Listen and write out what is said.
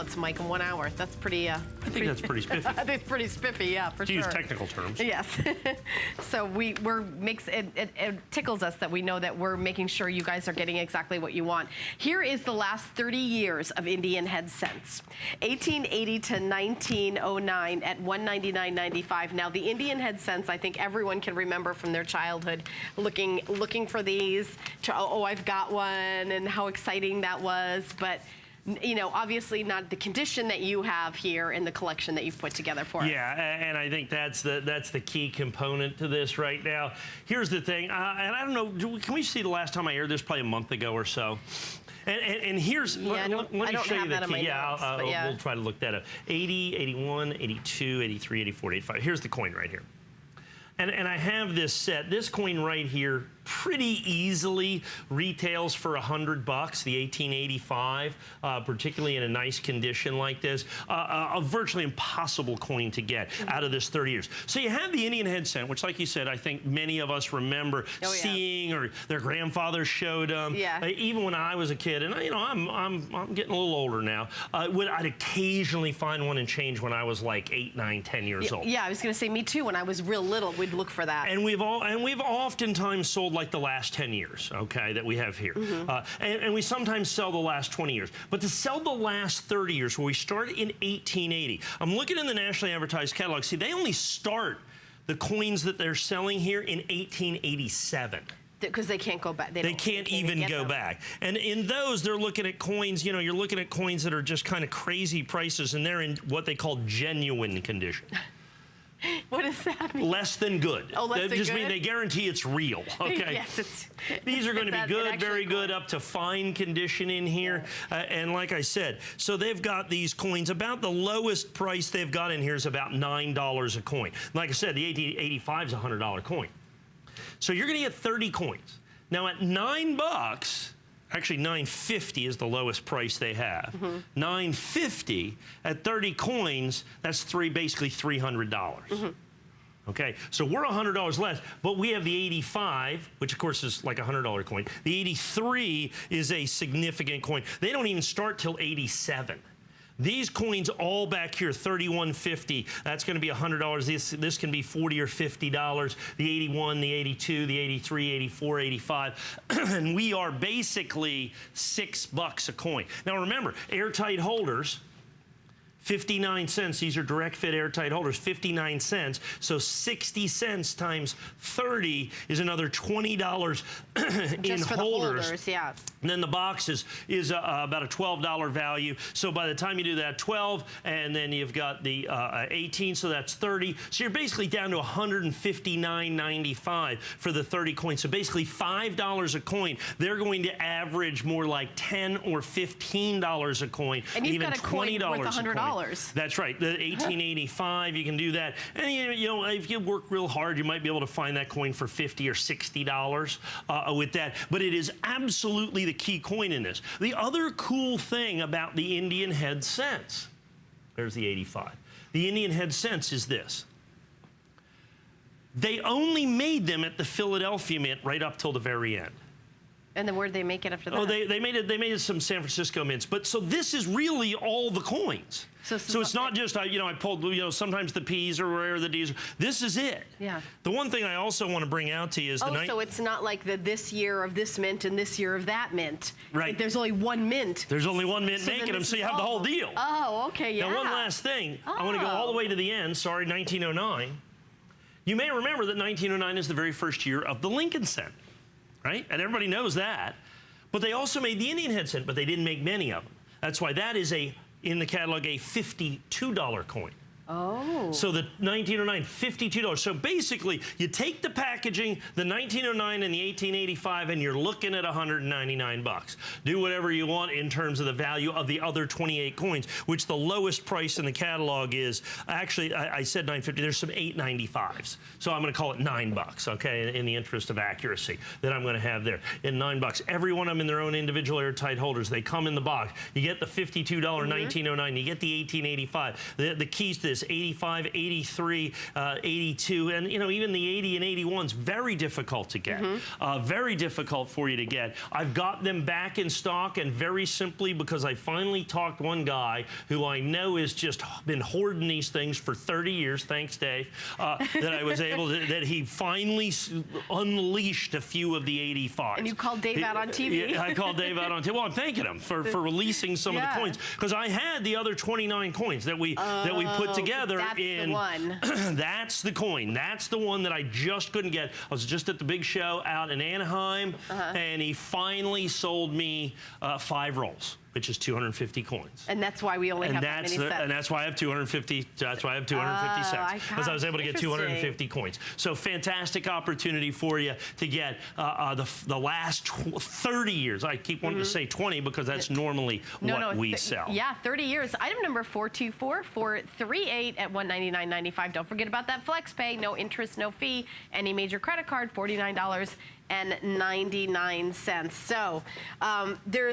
balance, Mike, in 1 hour. That's pretty... I think that's pretty spiffy. It's pretty spiffy, yeah, for sure. To use technical terms. Yes. So it tickles us that we know that we're making sure you guys are getting exactly what you want. Here is the last 30 years of Indian head cents. 1880 to 1909 at $199.95. Now, the Indian head cents, I think everyone can remember from their childhood, looking for these. Oh, I've got one, and how exciting that was. But you know, obviously not the condition that you have here in the collection that you've put together for us. Yeah, and I think that's the key component to this right now. Here's the thing, and I don't know, can we see the last time I aired this? Probably a month ago or so. And here's, let me show you the key. Yeah, we'll try to look that up. 80, 81, 82, 83, 84, 85. Here's the coin right here. And I have this set. This coin right here pretty easily retails for $100, the 1885, particularly in a nice condition like this. A virtually impossible coin to get out of this 30 years. So you have the Indian head cent, which, like you said, I think many of us remember seeing, or their grandfathers showed them. Yeah. Even when I was a kid, and you know, I'm getting a little older now. I'd occasionally find one and change when I was like 8, 9, 10 years old. Yeah, I was going to say me too. When I was real little, we'd look for that. And we've oftentimes sold like the last 10 years, okay, that we have here. And we sometimes sell the last 20 years. But to sell the last 30 years, where we started in 1880, I'm looking in the nationally advertised catalog. See, they only start the coins that they're selling here in 1887. Because they can't go back. They can't even go back. And in those, they're looking at coins, you know, you're looking at coins that are just kind of crazy prices, and they're in what they call genuine condition. What does that mean? Less than good. Oh, less than good? They just mean they guarantee it's real, okay? Yes, these are going to be good, very good, up to fine condition in here. And like I said, so they've got these coins. About the lowest price they've got in here is about $9 a coin. Like I said, the 1885 is a $100 coin. So you're going to get 30 coins. Now at $9, actually $9.50 is the lowest price they have. $9.50 at 30 coins, that's basically $300. Okay, so we're $100 less, but we have the 85, which of course is like a $100 coin. The 83 is a significant coin. They don't even start till 87. These coins all back here, $31.50, that's going to be $100. This can be $40 or $50. The 81, the 82, the 83, 84, 85. And we are basically $6 a coin. Now remember, airtight holders, 59 cents. These are direct fit airtight holders, 59 cents. So 60 cents times 30 is another $20 in for holders. The holders, yeah. And then the box is about a $12 value. So by the time you do that, 12, and then you've got the 18, so that's 30. So you're basically down to $159.95 for the 30 coins. So basically $5 a coin. They're going to average more like $10 or $15 a coin, and you've even got a coin $20 worth $100. That's right. The 1885, you can do that. And you know, if you work real hard, you might be able to find that coin for $50 or $60 with that. But it is absolutely the key coin in this. The other cool thing about the Indian head cents, there's the 85. The Indian head cents is this. They only made them at the Philadelphia Mint right up till the very end. And then where did they make it after that? Oh, they made it some San Francisco mints. But so this is really all the coins. So it's not just, you know, I pulled, you know, sometimes the P's or where the D's. This is it. Yeah. The one thing I also want to bring out to you is so it's not like this year of this mint and this year of that mint. Right. Like there's only one mint. There's only one mint making them, so you have the whole deal. Oh, okay, yeah. Now, one last thing. I want to go all the way to the end. Sorry, 1909. You may remember that 1909 is the very first year of the Lincoln cent, right? And everybody knows that. But they also made the Indian head cent, but they didn't make many of them. That's why that is in the catalog, a $52 coin. Oh. So the 1909, $52. So basically, you take the packaging, the 1909 and the 1885, and you're looking at $199. Do whatever you want in terms of the value of the other 28 coins, which the lowest price in the catalog is, actually, I said $9.50. There's some $8.95s. So I'm going to call it $9, okay, in the interest of accuracy that I'm going to have there. In $9. Every one of them in their own individual airtight holders. They come in the box. You get the $52 1909. You get the 1885. The keys to this 85, 83, 82, and even the 80 and 81's very difficult to get. Very difficult for you to get. I've got them back in stock, and very simply because I finally talked one guy who I know has just been hoarding these things for 30 years, thanks Dave, that I was able to, that he finally unleashed a few of the 85s. And you called Dave out on TV. Yeah, I called Dave out on TV. Well, I'm thanking him for releasing some of the coins, because I had the other 29 coins that we put together. That's the one. That's the coin. That's the one that I just couldn't get. I was just at the big show out in Anaheim, and he finally sold me 5 rolls, which is 250 coins. And that's why we only have that many sets. And that's why I have 250. That's why I have 250 sets, because I was able to get 250 coins. So fantastic opportunity for you to get the last 30 years. I keep wanting to say 20 because that's normally what we sell. Yeah, 30 years. Item number 424438 at $199.95. Don't forget about that flex pay. No interest, no fee. Any major credit card, $49.99. So there's